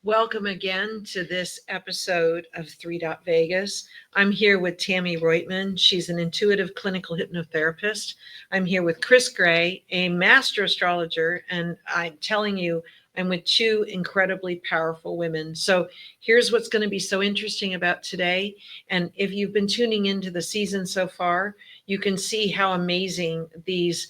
Welcome again to this episode of Vegas. I'm here with Tammie Roitman. She's an intuitive clinical hypnotherapist. I'm here with Kris Gray, a master astrologer, and I'm telling you, I'm with two incredibly powerful women. So here's what's going to be so interesting about today. And if you've been tuning into the season so far, you can see how amazing these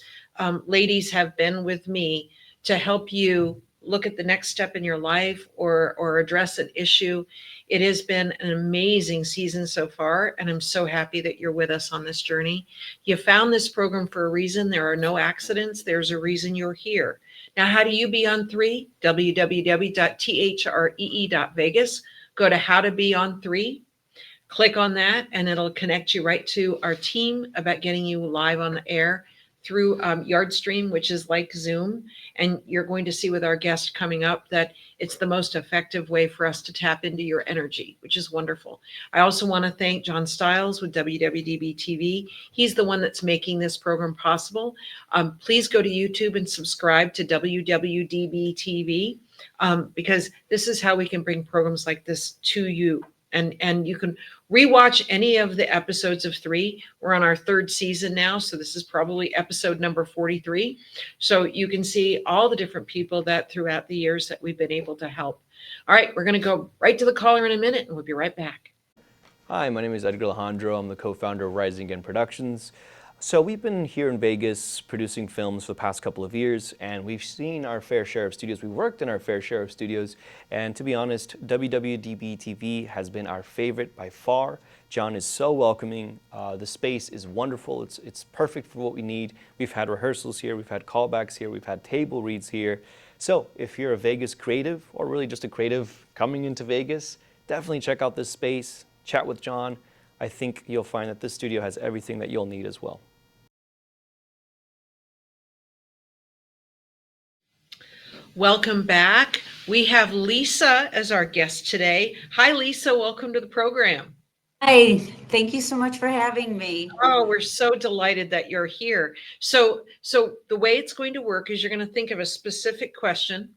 ladies have been with me to help you look at the next step in your life or address an issue. It has been an amazing season so far, and I'm so happy that you're with us on this journey. You found this program for a reason. There are no accidents. There's a reason you're here. Now, how do you be on three? www.THREE.Vegas. Go to How to Be on Three. Click on that, and it'll connect you right to our team about getting you live on the air through Yardstream, which is like Zoom. And you're going to see with our guest coming up that it's the most effective way for us to tap into your energy, which is wonderful. I also want to thank John Stiles with WWDBTV. He's the one that's making this program possible. Please go to YouTube and subscribe to WWDBTV because this is how we can bring programs like this to you. And you can rewatch any of the episodes of Three. We're on our third season now, so this is probably episode number 43. So you can see all the different people that throughout the years that we've been able to help. All right, we're going to go right to the caller in a minute, and we'll be right back. Hi, my name is Edgar Alejandro. I'm the co-founder of Rising Again Productions. So we've been here in Vegas producing films for the past couple of years, and we've seen our fair share of studios. We've worked in our fair share of studios, and to be honest, WWDBTV has been our favorite by far. John is so welcoming. The space is wonderful. It's perfect for what we need. We've had rehearsals here, we've had callbacks here, we've had table reads here. So if you're a Vegas creative, or really just a creative coming into Vegas, definitely check out this space, chat with John. I think you'll find that this studio has everything that you'll need as well. Welcome back. We have Lisa as our guest today. Hi, Lisa. Welcome to the program. Hi. Thank you so much for having me. Oh, we're so delighted that you're here. So the way it's going to work is you're going to think of a specific question,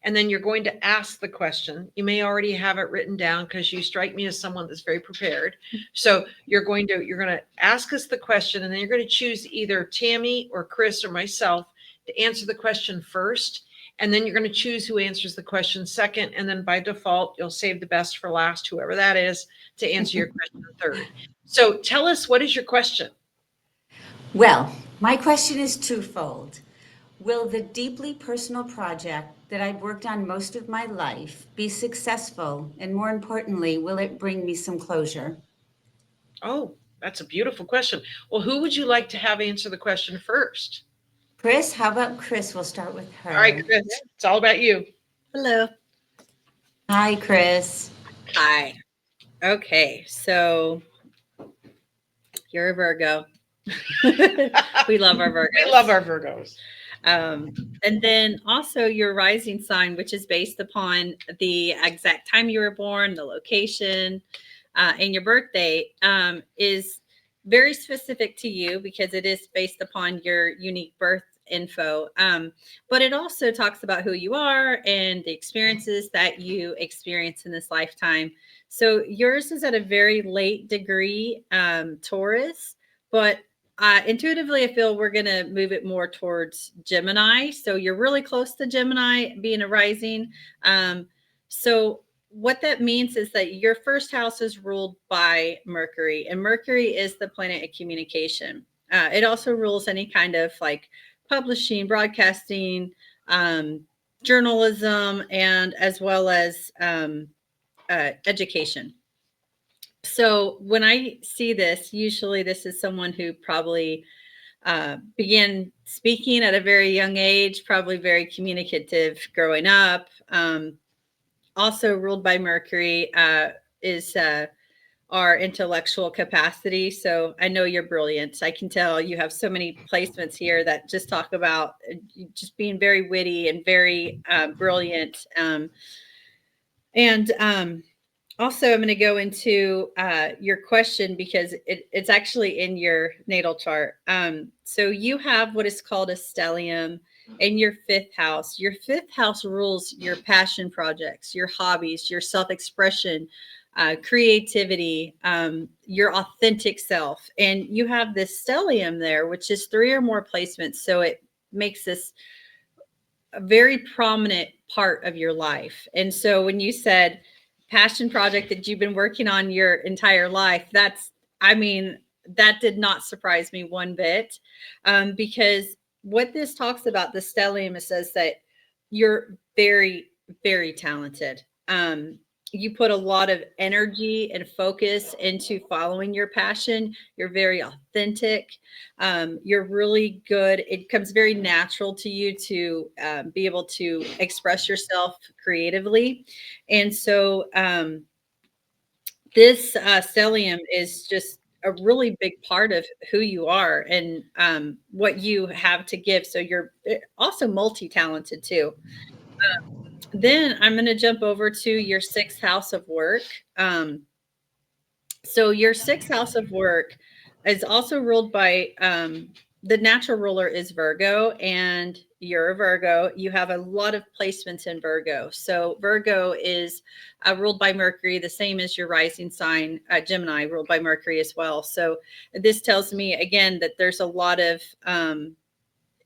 and then you're going to ask the question. You may already have it written down because you strike me as someone that's very prepared. So you're going to ask us the question, and then you're going to choose either Tammie or Kris or myself to answer the question first. And then you're going to choose who answers the question second. And then by default, you'll save the best for last, whoever that is, to answer your question third. So tell us, what is your question? Well, my question is twofold. Will the deeply personal project that I've worked on most of my life be successful? And more importantly, will it bring me some closure? Oh, that's a beautiful question. Well, who would you like to have answer the question first? Kris, how about Kris? We'll start with her. All right, Kris, it's all about you. Hello. Hi, Kris. Hi. Okay, so you're a Virgo. We love our Virgos. We love our Virgos. And then also your rising sign, which is based upon the exact time you were born, the location, and your birthday, is very specific to you because it is based upon your unique birth info. But it also talks about who you are and the experiences that you experience in this lifetime. So yours is at a very late degree, Taurus, but intuitively, I feel we're going to move it more towards Gemini. So you're really close to Gemini being a rising. So what that means is that your first house is ruled by Mercury, and Mercury is the planet of communication. It also rules any kind of like publishing, broadcasting, journalism, and as well as education. So when I see this, usually this is someone who probably began speaking at a very young age, probably very communicative growing up. Also ruled by Mercury is our intellectual capacity. So I know you're brilliant. I can tell you have so many placements here that just talk about just being very witty and very brilliant. Also, I'm going to go into your question because it's actually in your natal chart. So you have what is called a stellium, and your fifth house. Your fifth house rules your passion projects, your hobbies, your self-expression, creativity, your authentic self. And you have this stellium there, which is 3 or more placements. So it makes this a very prominent part of your life. And so when you said passion project that you've been working on your entire life, I mean, that did not surprise me one bit, because what this talks about, the stellium, it says that you're very, very talented. You put a lot of energy and focus into following your passion. You're very authentic. You're really good. It comes very natural to you to be able to express yourself creatively. And so this stellium is just a really big part of who you are and what you have to give. So you're also multi-talented too. Then I'm going to jump over to your 6th house of work. So your 6th house of work is also ruled by the natural ruler is Virgo, and you're a Virgo. You have a lot of placements in Virgo. So Virgo is ruled by Mercury, the same as your rising sign, Gemini, ruled by Mercury as well. So this tells me again that there's a lot of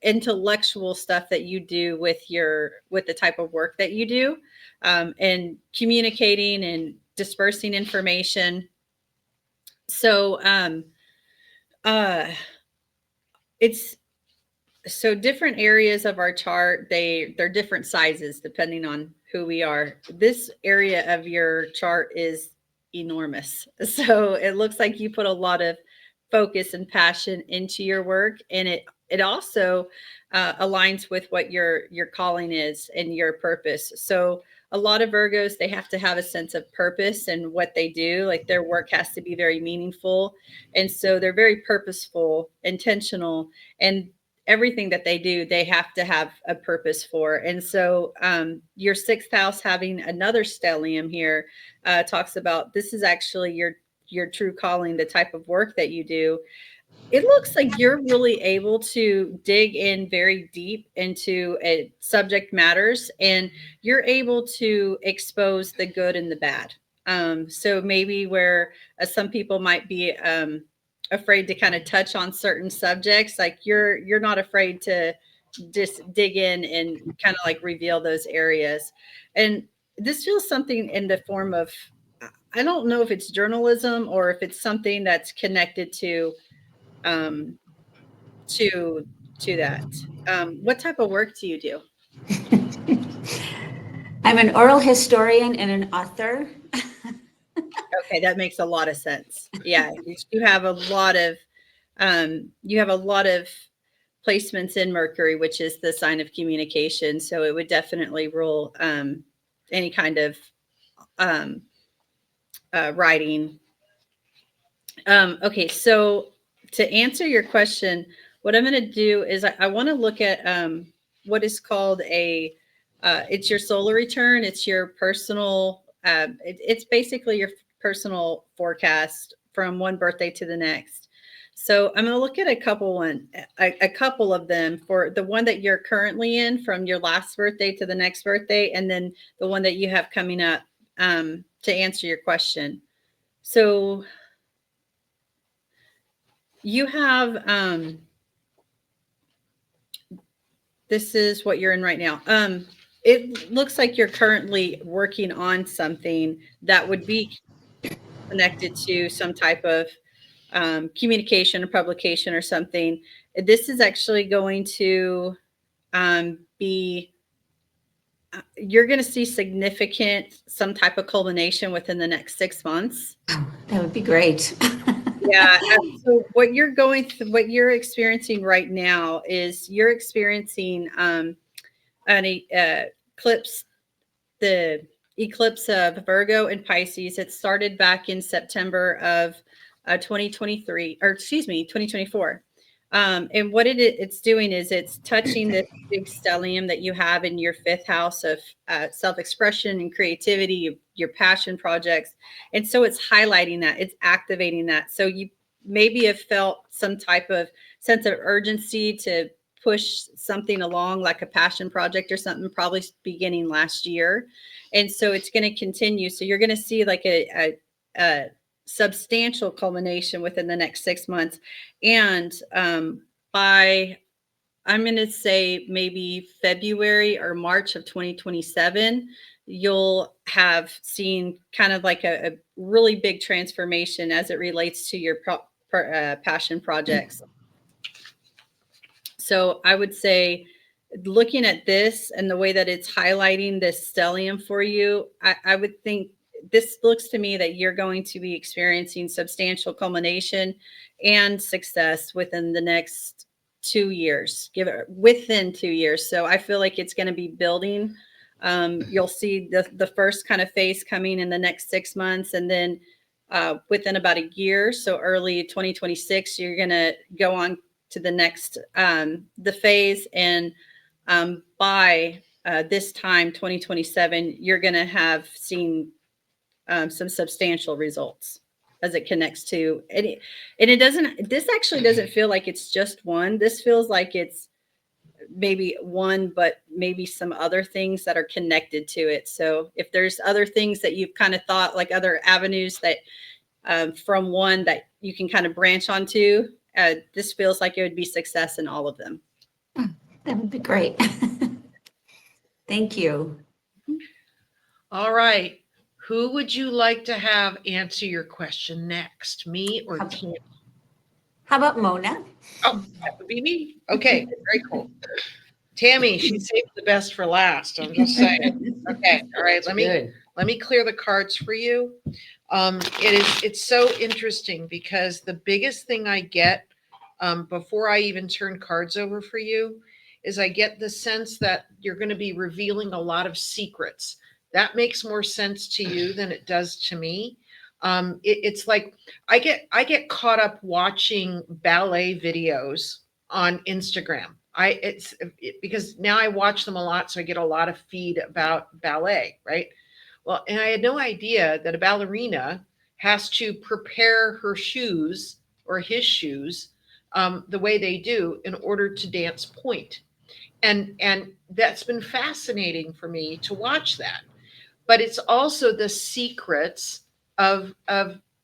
intellectual stuff that you do with the type of work that you do, and communicating and dispersing information. So it's so different areas of our chart, they're different sizes depending on who we are. This area of your chart is enormous. So it looks like you put a lot of focus and passion into your work, and it also aligns with what your calling is and your purpose. So a lot of Virgos, they have to have a sense of purpose in what they do. Like their work has to be very meaningful. And so they're very purposeful, intentional, and everything that they do, they have to have a purpose for. And so your 6th house having another stellium here talks about this is actually your true calling, the type of work that you do. It looks like you're really able to dig in very deep into subject matters, and you're able to expose the good and the bad. So maybe where some people might be afraid to kind of touch on certain subjects, like you're not afraid to just dig in and kind of like reveal those areas. And this feels something in the form of, I don't know if it's journalism or if it's something that's connected um, to that. What type of work do you do? I'm an oral historian and an author. Okay, that makes a lot of sense. Yeah, you have a lot of placements in Mercury, which is the sign of communication. So it would definitely rule any kind of writing. Okay, so to answer your question, what I'm going to do is I want to look at what is called it's your solar return. It's your personal, it's basically your personal forecast from one birthday to the next. So I'm going to look at a couple of them for the one that you're currently in from your last birthday to the next birthday, and then the one that you have coming up to answer your question. So you have, this is what you're in right now. It looks like you're currently working on something that would be connected to some type of communication or publication or something. This is actually going to be, you're going to see some type of culmination within the next 6 months. That would be great. Yeah. So what you're experiencing right now is you're experiencing an eclipse, the eclipse of Virgo and Pisces. It started back in September of 2023, or excuse me, 2024. And what it's doing is it's touching this big stellium that you have in your 5th house of self-expression and creativity, your passion projects. And so it's highlighting that, it's activating that. So you maybe have felt some type of sense of urgency to push something along like a passion project or something, probably beginning last year. And so it's going to continue. So you're going to see like a substantial culmination within the next 6 months. And by, I'm going to say maybe February or March of 2027, you'll have seen kind of like a really big transformation as it relates to your passion projects. So I would say, looking at this and the way that it's highlighting this stellium for you, I would think this looks to me that you're going to be experiencing substantial culmination and success within the next 2 years, within 2 years. So I feel like it's going to be building. You'll see the first kind of phase coming in the next 6 months, and then within about a year, so early 2026, you're going to go on to the next the phase, and by this time 2027, you're going to have seen some substantial results as it connects to it. And this actually doesn't feel like it's just one. This feels like it's maybe one, but maybe some other things that are connected to it. So if there's other things that you've kind of thought, like other avenues that from one that you can kind of branch onto, this feels like it would be success in all of them. That would be great. Thank you. All right. Who would you like to have answer your question next, me or Tammie? How about Mona? Oh, that would be me. Okay, very cool. Tammie, she saved the best for last. I'm just saying. Okay, all right. Let me clear the cards for you. It's so interesting because the biggest thing I get before I even turn cards over for you is I get the sense that you're going to be revealing a lot of secrets. That makes more sense to you than it does to me. It's like I get caught up watching ballet videos on Instagram. Because now I watch them a lot, so I get a lot of feed about ballet, right? Well, and I had no idea that a ballerina has to prepare her shoes or his shoes the way they do in order to dance point. And that's been fascinating for me to watch that. But it's also the secrets of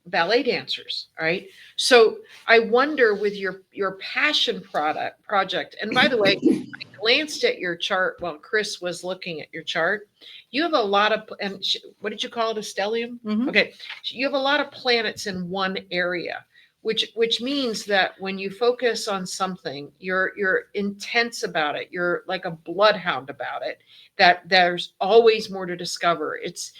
ballet dancers, right? So I wonder with your passion project, and by the way, I glanced at your chart while Kris was looking at your chart. You have a lot of, and what did you call it, a stellium? Mm-hmm. Okay, you have a lot of planets in one area, which means that when you focus on something, you're intense about it. You're like a bloodhound about it. That there's always more to discover. It's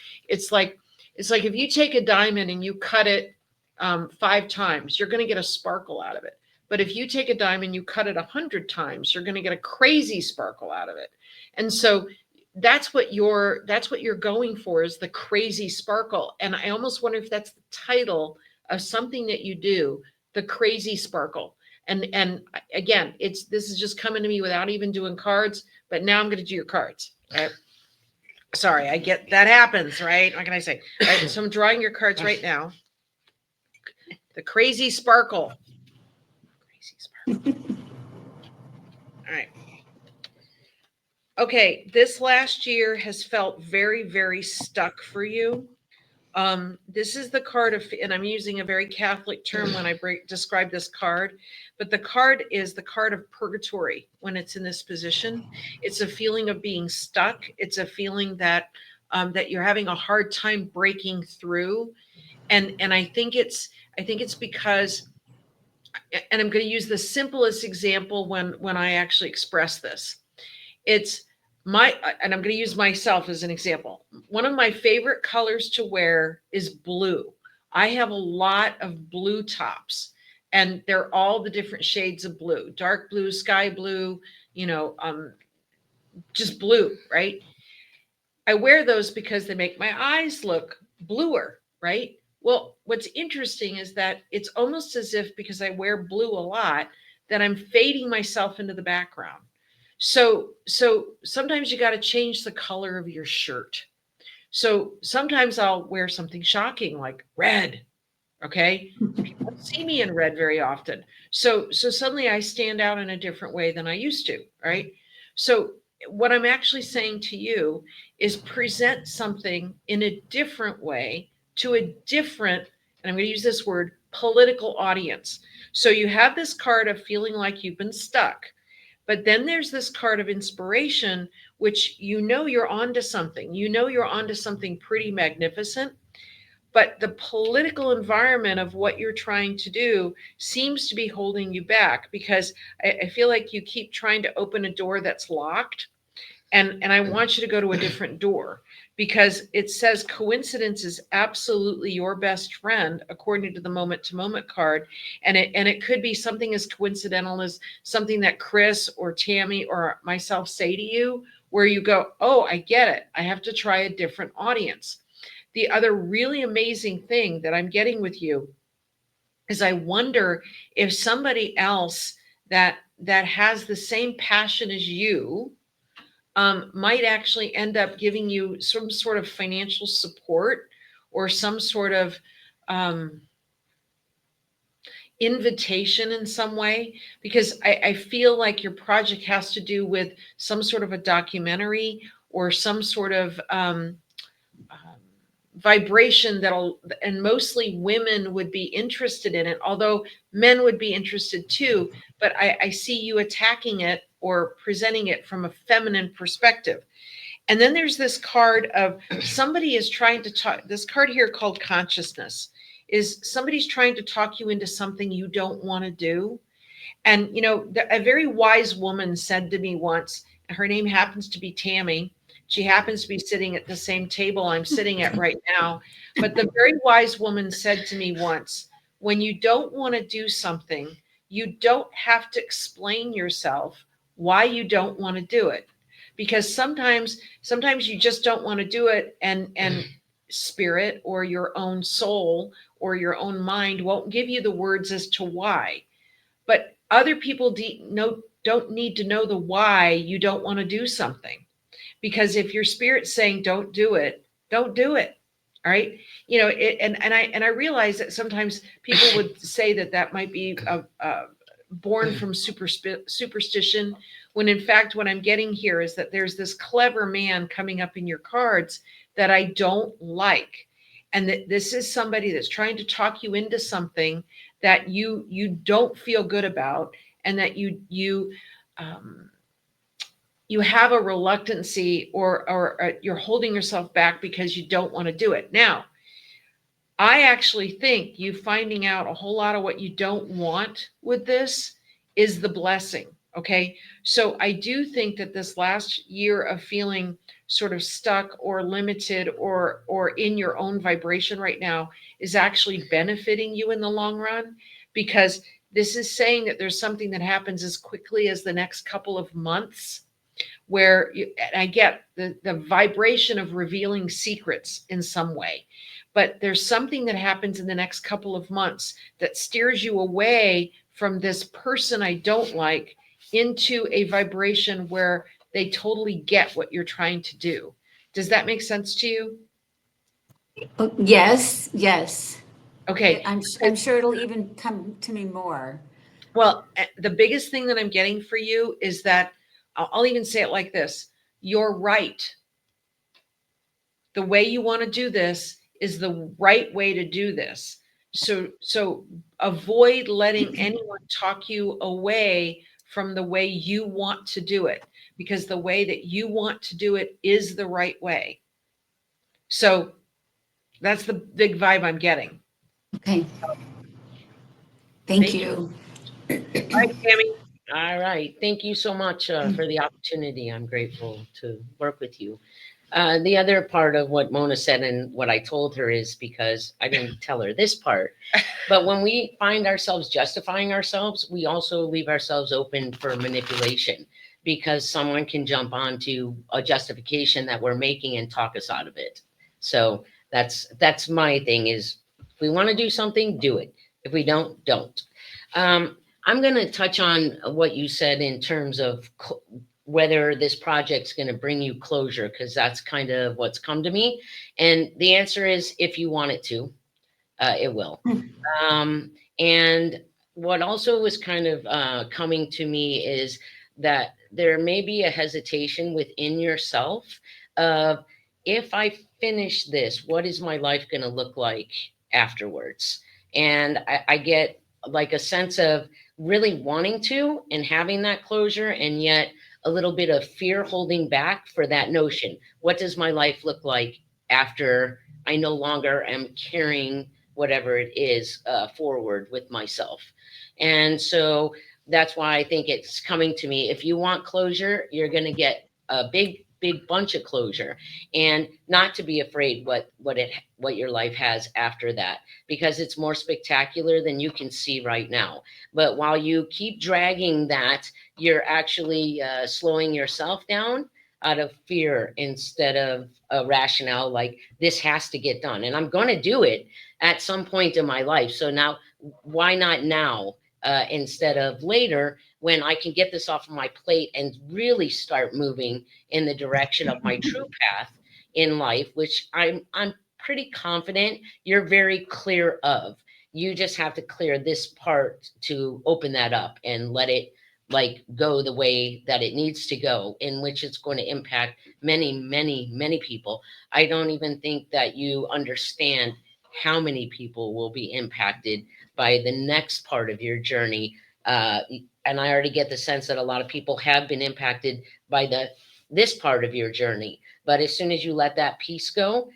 like if you take a diamond and you cut it 5 times, you're going to get a sparkle out of it. But if you take a diamond, you cut it 100 times, you're going to get a crazy sparkle out of it. And so that's what you're going for, is the crazy sparkle. And I almost wonder if that's the title of something that you do, the crazy sparkle. And again, this is just coming to me without even doing cards, but now I'm going to do your cards. Right? Sorry, I get that happens, right? What can I say? Right, so I'm drawing your cards right now. The crazy sparkle. Crazy sparkle. All right. Okay, this last year has felt very, very stuck for you. This is the card of, and I'm using a very Catholic term when I describe this card, but the card is the card of purgatory when it's in this position. It's a feeling of being stuck. It's a feeling that that you're having a hard time breaking through, and I think it's because, and I'm going to use the simplest example when I actually express this. It's and I'm going to use myself as an example. One of my favorite colors to wear is blue. I have a lot of blue tops, and they're all the different shades of blue: dark blue, sky blue, just blue, right? I wear those because they make my eyes look bluer, right? Well, what's interesting is that it's almost as if, because I wear blue a lot, that I'm fading myself into the background. So sometimes you got to change the color of your shirt. So sometimes I'll wear something shocking like red, Okay. People don't see me in red very often. So suddenly I stand out in a different way than I used to. Right. So what I'm actually saying to you is present something in a different way to a different, and I'm going to use this word, political audience. So you have this card of feeling like you've been stuck, but then there's this card of inspiration, which you're onto something. You're onto something pretty magnificent. But the political environment of what you're trying to do seems to be holding you back, because I feel like you keep trying to open a door that's locked. And I want you to go to a different door, because it says coincidence is absolutely your best friend according to the moment to moment card. And it could be something as coincidental as something that Kris or Tammie or myself say to you, where you go, oh, I get it. I have to try a different audience. The other really amazing thing that I'm getting with you is I wonder if somebody else that has the same passion as you might actually end up giving you some sort of financial support, or some sort of um, invitation in some way, because I feel like your project has to do with some sort of a documentary, or some sort of vibration and mostly women would be interested in it, although men would be interested too. But I see you attacking it or presenting it from a feminine perspective. And then there's this card of somebody is trying to talk, this card here called consciousness, is somebody's trying to talk you into something you don't want to do. And, a very wise woman said to me once, her name happens to be Tammie. She happens to be sitting at the same table I'm sitting at right now. But the very wise woman said to me once, when you don't want to do something, you don't have to explain yourself why you don't want to do it. Because sometimes you just don't want to do it, and spirit or your own soul or your own mind won't give you the words as to why. But other people don't need to know the why you don't want to do something. Because if your spirit's saying don't do it, don't do it. All right. And I realize that sometimes people would say that might be born from superstition, when in fact what I'm getting here is that there's this clever man coming up in your cards that I don't like. And that this is somebody that's trying to talk you into something that you don't feel good about, and that you have a reluctancy, or you're holding yourself back because you don't want to do it. Now, I actually think you finding out a whole lot of what you don't want with this is the blessing. Okay. So I do think that this last year of feeling sort of stuck or limited or in your own vibration right now is actually benefiting you in the long run, because this is saying that there's something that happens as quickly as the next couple of months, where I get the vibration of revealing secrets in some way. But there's something that happens in the next couple of months that steers you away from this person I don't like into a vibration where they totally get what you're trying to do. Does that make sense to you? Oh, yes, yes. Okay. I'm sure it'll even come to me more. Well, the biggest thing that I'm getting for you is that I'll even say it like this: you're right. The way you want to do this is the right way to do this. So avoid letting anyone talk you away from the way you want to do it, because the way that you want to do it is the right way. So that's the big vibe I'm getting. Okay. Thank you. All right, Tammie. All right. Thank you so much for the opportunity. I'm grateful to work with you. The other part of what Mona said and what I told her is, because I didn't tell her this part, but when we find ourselves justifying ourselves, we also leave ourselves open for manipulation, because someone can jump onto a justification that we're making and talk us out of it. So that's my thing is, if we want to do something, do it. If we don't, don't. I'm going to touch on what you said in terms of whether this project's going to bring you closure, because that's kind of what's come to me. And the answer is, if you want it to. It will. And what also was kind of coming to me is that there may be a hesitation within yourself of, if I finish this, what is my life going to look like afterwards? And I get like a sense of really wanting to and having that closure, and yet a little bit of fear holding back for that notion. What does my life look like after I no longer am carrying whatever it is forward with myself? And so that's why I think it's coming to me. If you want closure, you're going to get a big bunch of closure, and not to be afraid what your life has after that, because it's more spectacular than you can see right now. But while you keep dragging that, you're actually slowing yourself down out of fear instead of a rationale, like this has to get done and I'm going to do it at some point in my life. So now, why not now instead of later, when I can get this off of my plate and really start moving in the direction of my true path in life, which I'm pretty confident you're very clear of. You just have to clear this part to open that up and let it like go the way that it needs to go, in which it's going to impact many people. I don't even think that you understand how many people will be impacted by the next part of your journey. And I already get the sense that a lot of people have been impacted by this part of your journey. But as soon as you let that piece go,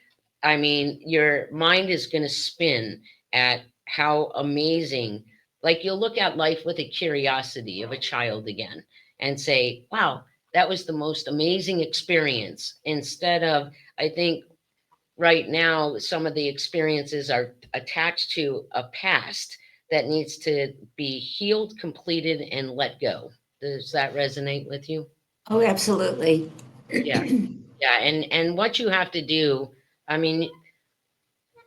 I mean, your mind is going to spin at how amazing, like you'll look at life with a curiosity of a child again and say, wow, that was the most amazing experience. Instead of, I think right now, some of the experiences are attached to a past that needs to be healed, completed, and let go. Does that resonate with you? Oh, absolutely. Yeah. Yeah. And what you have to do, I mean,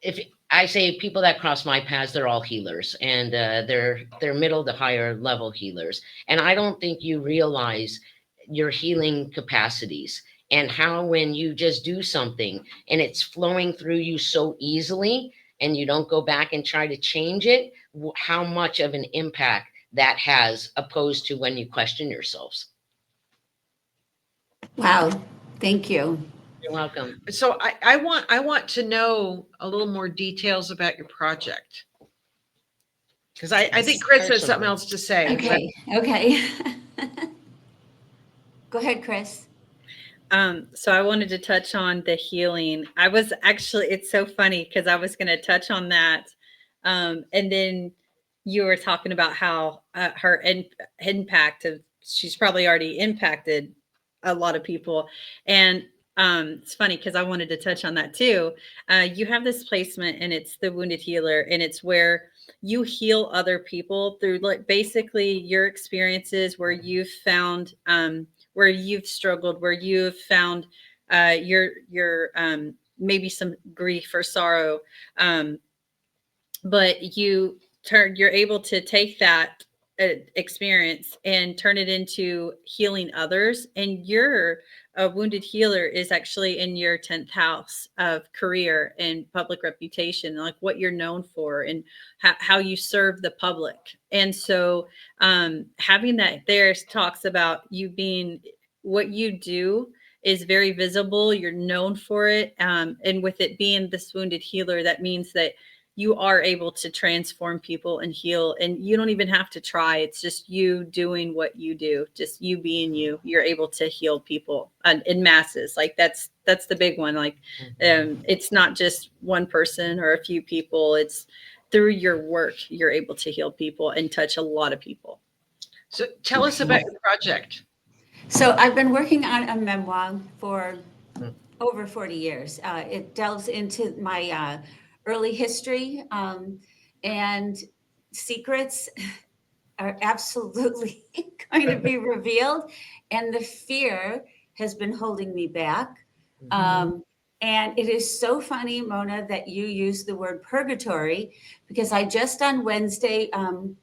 if I say people that cross my paths, they're all healers, and they're middle to higher level healers. And I don't think you realize your healing capacities, and how when you just do something and it's flowing through you so easily, and you don't go back and try to change it, how much of an impact that has, opposed to when you question yourselves. Wow. Thank you. You're welcome. So I want to know a little more details about your project, because I think Kris has something else to say. Okay. Okay. Go ahead, Kris. So I wanted to touch on the healing. I was actually, it's so funny because I was going to touch on that. And then you were talking about how her impact of, she's probably already impacted a lot of people. And it's funny because I wanted to touch on that too. You have this placement, and it's the wounded healer, and it's where you heal other people through like basically your experiences where you've found where you've struggled, where you've found your maybe some grief or sorrow, but you're able to take that experience and turn it into healing others. And your wounded healer is actually in your 10th house of career and public reputation, like what you're known for and how you serve the public. And so having that there talks about you being, what you do is very visible, you're known for it, and with it being this wounded healer, that means that you are able to transform people and heal, and you don't even have to try. It's just you doing what you do, just you being you. You're able to heal people in masses. Like that's the big one. Like it's not just one person or a few people. It's through your work you're able to heal people and touch a lot of people. So tell us about your project. So I've been working on a memoir for over 40 years. It delves into my early history, and secrets are absolutely going to be revealed. And the fear has been holding me back. And it is so funny, Mona, that you use the word purgatory, because I just on Wednesday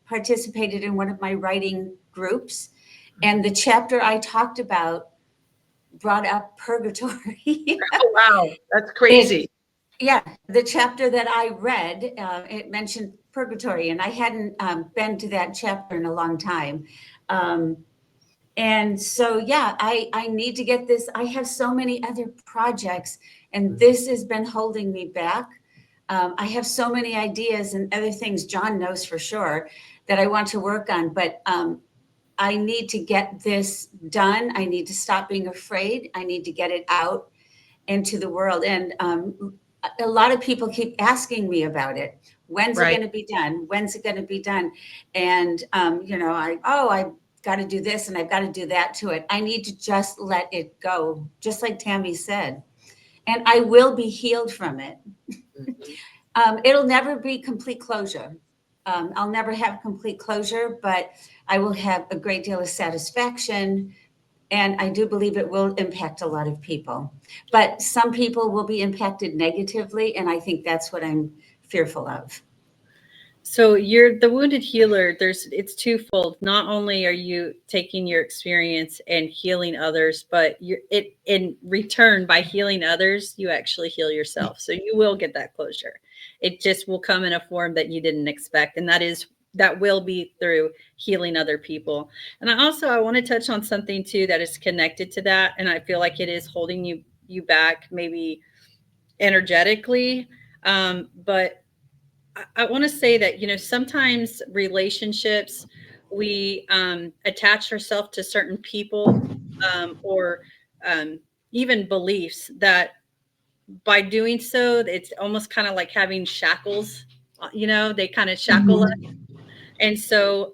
participated in one of my writing groups. And the chapter I talked about brought up purgatory. Oh, wow. That's crazy. Yeah, the chapter that I read, it mentioned purgatory, and I hadn't been to that chapter in a long time. And so, yeah, I need to get this. I have so many other projects, and this has been holding me back. I have so many ideas and other things, John knows for sure, that I want to work on, but I need to get this done. I need to stop being afraid. I need to get it out into the world. And a lot of people keep asking me about it. When's it Right. going to be done? When's it going to be done? And, I've got to do this and I've got to do that to it. I need to just let it go, just like Tammie said. And I will be healed from it. It'll never be complete closure. I'll never have complete closure, but I will have a great deal of satisfaction. And I do believe it will impact a lot of people. But some people will be impacted negatively. And I think that's what I'm fearful of. So you're the wounded healer. It's twofold. Not only are you taking your experience and healing others, but in return, by healing others, you actually heal yourself. So you will get that closure. It just will come in a form that you didn't expect. And that will be through healing other people. And I want to touch on something too that is connected to that. And I feel like it is holding you back, maybe energetically. But I want to say that, sometimes relationships, we attach ourselves to certain people or even beliefs that by doing so, it's almost kind of like having shackles, they kind of shackle us. And so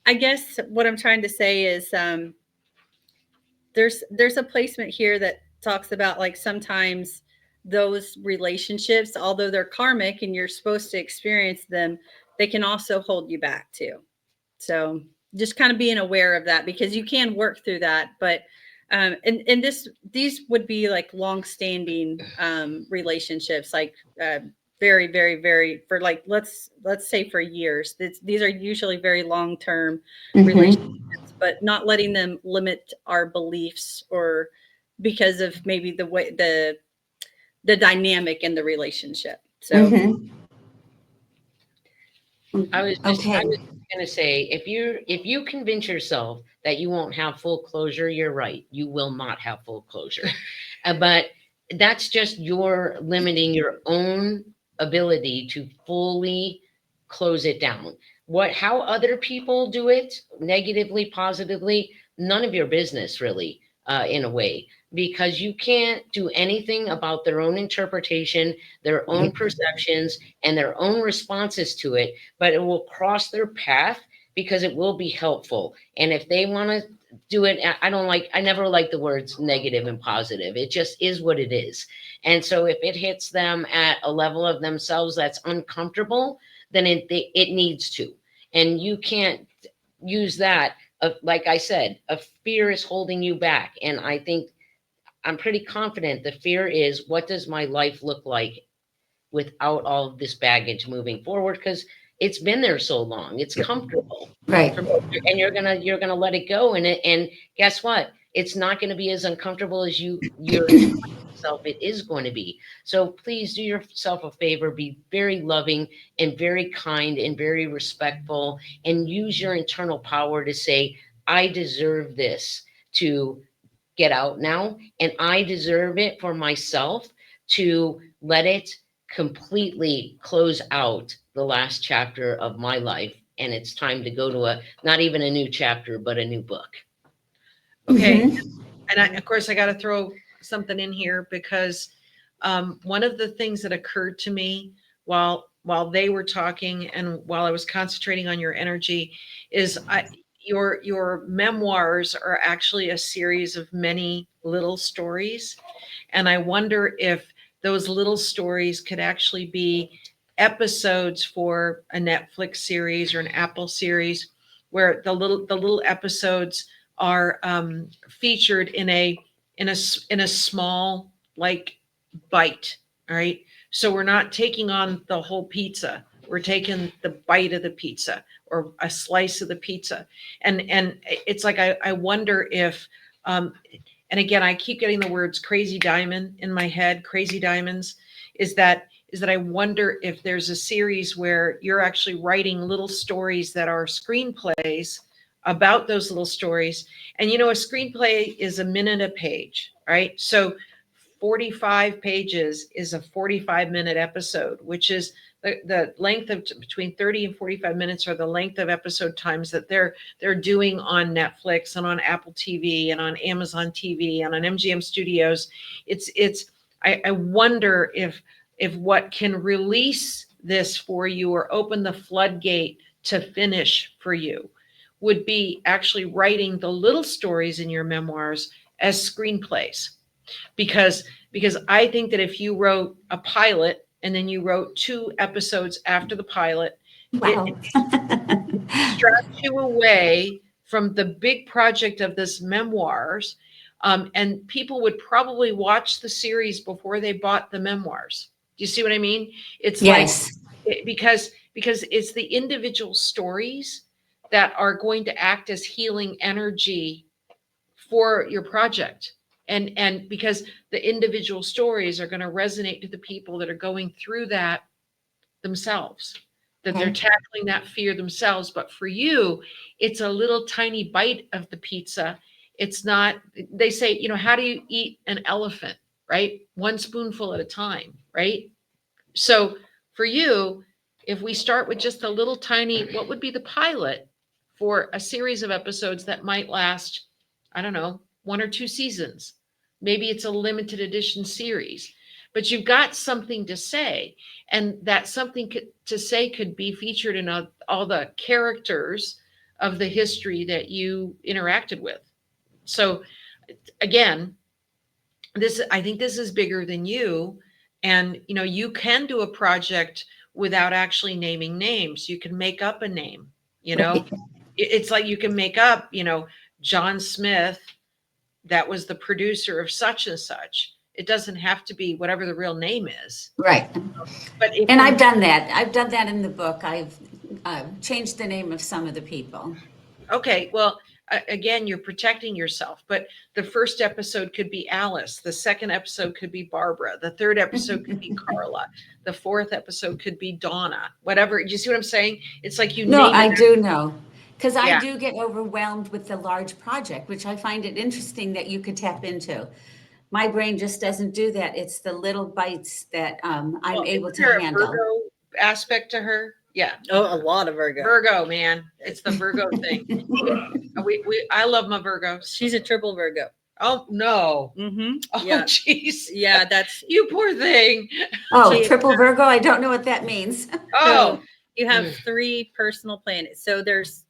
I guess what I'm trying to say is there's a placement here that talks about like sometimes those relationships, although they're karmic and you're supposed to experience them, they can also hold you back too. So just kind of being aware of that, because you can work through that. But and these would be like long-standing relationships, like very, very, very, for like let's say for years. These are usually very long-term relationships, but not letting them limit our beliefs, or because of maybe the way the dynamic in the relationship. So I was Okay. going to say, if you convince yourself that you won't have full closure, you're right. You will not have full closure. But that's just your limiting your own ability to fully close it down. How other people do it, negatively, positively, none of your business really, in a way, because you can't do anything about their own interpretation, their own perceptions, and their own responses to it, but it will cross their path because it will be helpful. And if they want to do it, I never like the words negative and positive. It just is what it is. And so if it hits them at a level of themselves that's uncomfortable, then it needs to. And you can't use that. Like I said, a fear is holding you back. And I'm pretty confident the fear is, what does my life look like without all of this baggage moving forward? Because it's been there so long, it's comfortable, Right. and you're gonna let it go. And guess what? It's not going to be as uncomfortable as you're telling yourself it is going to be. So please do yourself a favor, be very loving and very kind and very respectful, and use your internal power to say, I deserve this to get out now, and I deserve it for myself to let it completely close out the last chapter of my life. And it's time to go to not even a new chapter, but a new book. Okay. And of course, I got to throw something in here, because one of the things that occurred to me while they were talking and while I was concentrating on your energy is your memoirs are actually a series of many little stories. And I wonder if those little stories could actually be episodes for a Netflix series or an Apple series, where the little episodes are featured in a small like bite. All right. So we're not taking on the whole pizza. We're taking the bite of the pizza or a slice of the pizza. And it's like, I wonder if, and again, I keep getting the words crazy diamond in my head, crazy diamonds, is that I wonder if there's a series where you're actually writing little stories that are screenplays about those little stories. And a screenplay is a minute a page, right? So 45 pages is a 45-minute episode, which is the length of between 30 and 45 minutes are the length of episode times that they're doing on Netflix and on Apple TV and on Amazon TV and on MGM Studios. I wonder if what can release this for you or open the floodgate to finish for you would be actually writing the little stories in your memoirs as screenplays. Because I think that if you wrote a pilot and then you wrote 2 episodes after the pilot, Wow. it straps you away from the big project of this memoirs. And people would probably watch the series before they bought the memoirs. Do you see what I mean? It's Yes. because it's the individual stories that are going to act as healing energy for your project. And because the individual stories are going to resonate to the people that are going through that themselves, that they're tackling that fear themselves. But for you, it's a little tiny bite of the pizza. It's not, they say, how do you eat an elephant, right? One spoonful at a time, right? So for you, if we start with just a little tiny, what would be the pilot for a series of episodes that might last, I don't know, 1 or 2 seasons? Maybe it's a limited edition series, but you've got something to say, and that something to say could be featured in all the characters of the history that you interacted with. So again, I think this is bigger than you. And you can do a project without actually naming names. You can make up a name. It's like you can make up, John Smith, that was the producer of such and such. It doesn't have to be whatever the real name is. Right. But And I've done that. I've done that in the book. I've changed the name of some of the people. Okay, well, again, you're protecting yourself, but the first episode could be Alice. The second episode could be Barbara. The third episode could be Carla. The fourth episode could be Donna. Whatever. Do you see what I'm saying? It's like you No, name I it. do know. Because I Yeah. do get overwhelmed with the large project, which I find it interesting that you could tap into. My brain just doesn't do that. It's the little bites that I'm Well, able isn't to there a handle. Virgo aspect to her? Yeah. Oh, a lot of Virgo. Virgo, man. It's the Virgo thing. I love my Virgos. She's a triple Virgo. Oh, no. Mm-hmm. Oh, Yeah. jeez. Yeah, that's You poor thing. Oh, She- triple Virgo? I don't know what that means. Oh, So you have 3 personal planets. So there's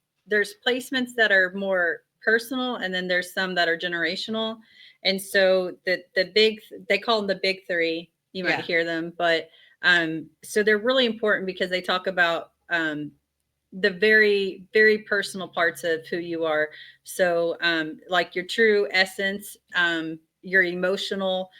placements that are more personal, and then there's some that are generational. And so the big, they call them the big 3. You might Yeah. hear them, but so they're really important because they talk about the very, very personal parts of who you are. So like your true essence, your emotional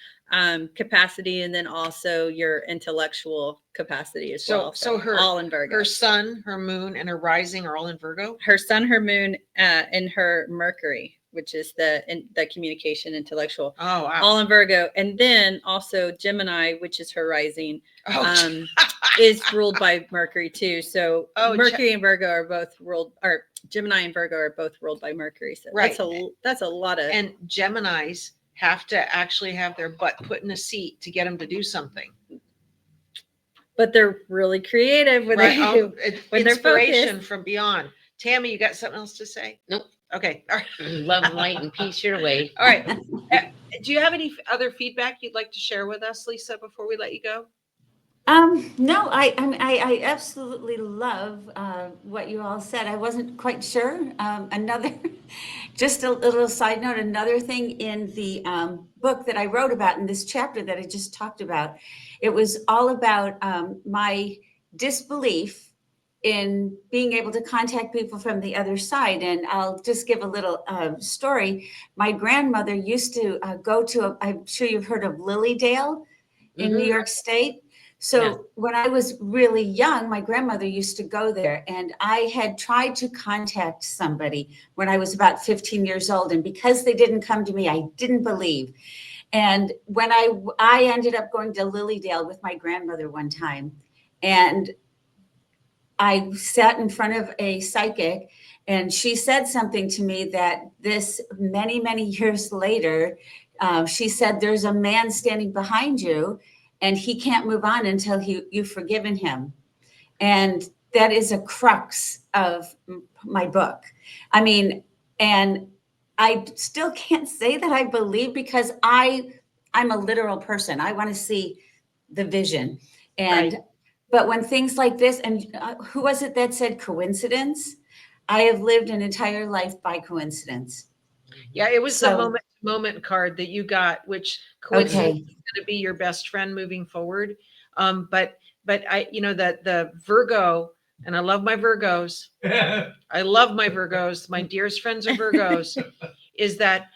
capacity, and then also your intellectual capacity as well. So her- all in Virgo. her sun, her moon, and her rising are all in Virgo. Her sun, her moon, and her Mercury, which is the communication intellectual, Oh, wow. all in Virgo. And then also Gemini, which is her rising, Oh, is ruled by Mercury too. So Oh, Mercury and Virgo are both ruled, or Gemini and Virgo are both ruled by Mercury. So Right. that's a lot of. and Geminis have to actually have their butt put in a seat to get them to do something. But they're really creative when Right? they Oh, when they're inspiration focused. from beyond. Tammie, you got something else to say? Nope. Okay. All right. Love, light, and peace your way. All right. Do you have any other feedback you'd like to share with us, Lisa, before we let you go? No, I absolutely love what you all said. I wasn't quite sure. Just a little side note, another thing in the book that I wrote about in this chapter that I just talked about, it was all about my disbelief in being able to contact people from the other side. And I'll just give a little story. My grandmother used to go to, I'm sure you've heard of Lilydale in New York State. So Yeah. when I was really young, my grandmother used to go there, and I had tried to contact somebody when I was about 15 years old. And because they didn't come to me, I didn't believe. And when I ended up going to Lilydale with my grandmother one time, and I sat in front of a psychic, and she said something to me that this many, many years later, she said, there's a man standing behind you, and he can't move on until you've forgiven him. And that is a crux of my book. I mean, and I still can't say that I believe, because I'm a literal person. I want to see the vision. And Right. but when things like this, and who was it that said coincidence? I have lived an entire life by coincidence. Yeah, it was the So, moment card that you got, which coincidentally okay. is going to be your best friend moving forward. But I, the Virgo, and I love my Virgos. I love my Virgos. My dearest friends are Virgos. is that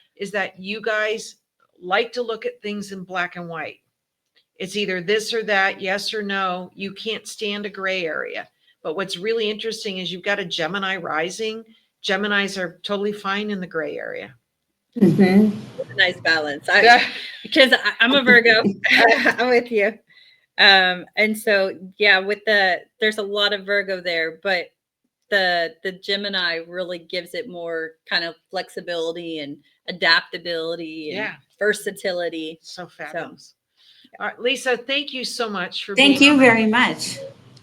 you guys like to look at things in black and white. It's either this or that, yes or no. You can't stand a gray area. But what's really interesting is you've got a Gemini rising. Geminis are totally fine in the gray area. Mhm. It's a nice balance. Because I'm a Virgo. I'm with you. And so yeah, there's a lot of Virgo there, but the Gemini really gives it more kind of flexibility and adaptability and Yeah. versatility. So fabulous. All right, Lisa, thank you so much for Thank being you on. very much.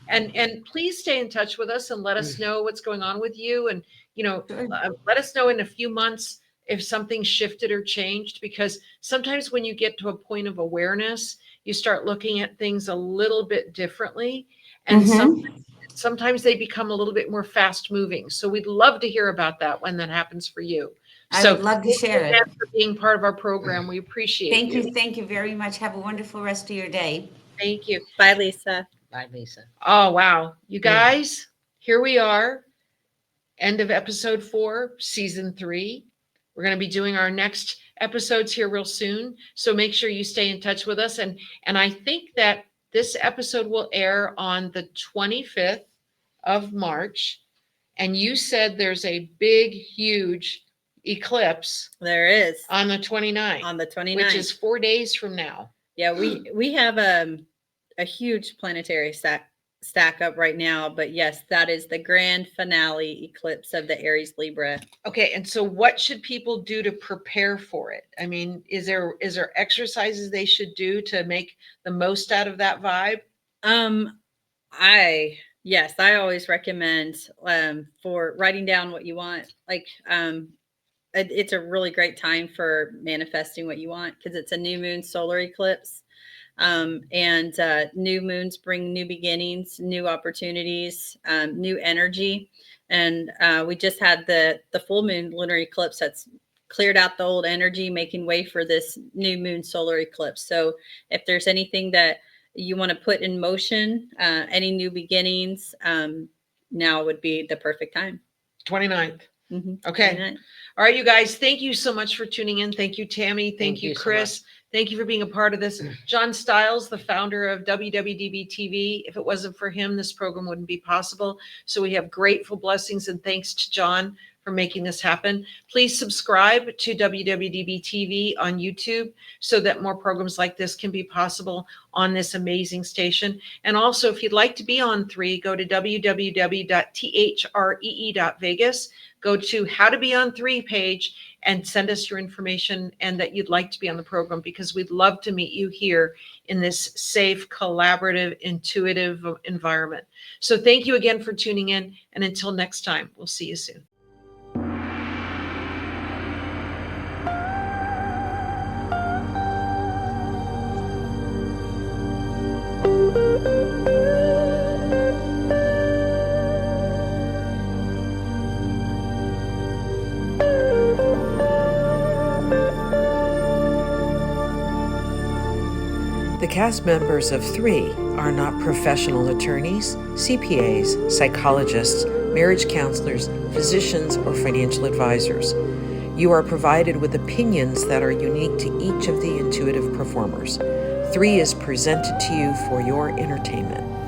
And please stay in touch with us and let us know what's going on with you. And, Sure. let us know in a few months if something shifted or changed, because sometimes when you get to a point of awareness, you start looking at things a little bit differently. And sometimes they become a little bit more fast moving. So we'd love to hear about that when that happens for you. I So would love to thank you share again it. for being part of our program. We appreciate Thank you. you. Thank you very much. Have a wonderful rest of your day. Thank you. Bye, Lisa. Bye, Lisa. Oh, wow. You guys, here we are. End of episode 4, season 3. We're going to be doing our next episodes here real soon. So make sure you stay in touch with us. And I think that this episode will air on the 25th of March. And you said there's a big, huge eclipse There is on the 29th, on the 29th, which is 4 days from now. Yeah, we have a huge planetary stack up right now, but yes, that is the grand finale eclipse of the Aries Libra. Okay, and so what should people do to prepare for it? I mean, is there exercises they should do to make the most out of that vibe? I always recommend for writing down what you want. Like it's a really great time for manifesting what you want, because it's a new moon solar eclipse. And new moons bring new beginnings, new opportunities, new energy. And we just had the full moon lunar eclipse that's cleared out the old energy, making way for this new moon solar eclipse. So if there's anything that you want to put in motion, any new beginnings, now would be the perfect time. 29th. Mm-hmm. Okay. 29th. All right, you guys, thank you so much for tuning in. Thank you, Tammie. Thank you, so Kris. Thank you for being a part of this. John Stiles, the founder of WWDBTV. If it wasn't for him, this program wouldn't be possible. So we have grateful blessings and thanks to John for making this happen. Please subscribe to WWDBTV on YouTube so that more programs like this can be possible on this amazing station. And also, if you'd like to be on 3, go to www.THREE.Vegas. Go to How to Be on 3 page and send us your information and that you'd like to be on the program, because we'd love to meet you here in this safe, collaborative, intuitive environment. So thank you again for tuning in. And until next time, we'll see you soon. The cast members of 3 are not professional attorneys, CPAs, psychologists, marriage counselors, physicians, or financial advisors. You are provided with opinions that are unique to each of the intuitive performers. 3 is presented to you for your entertainment.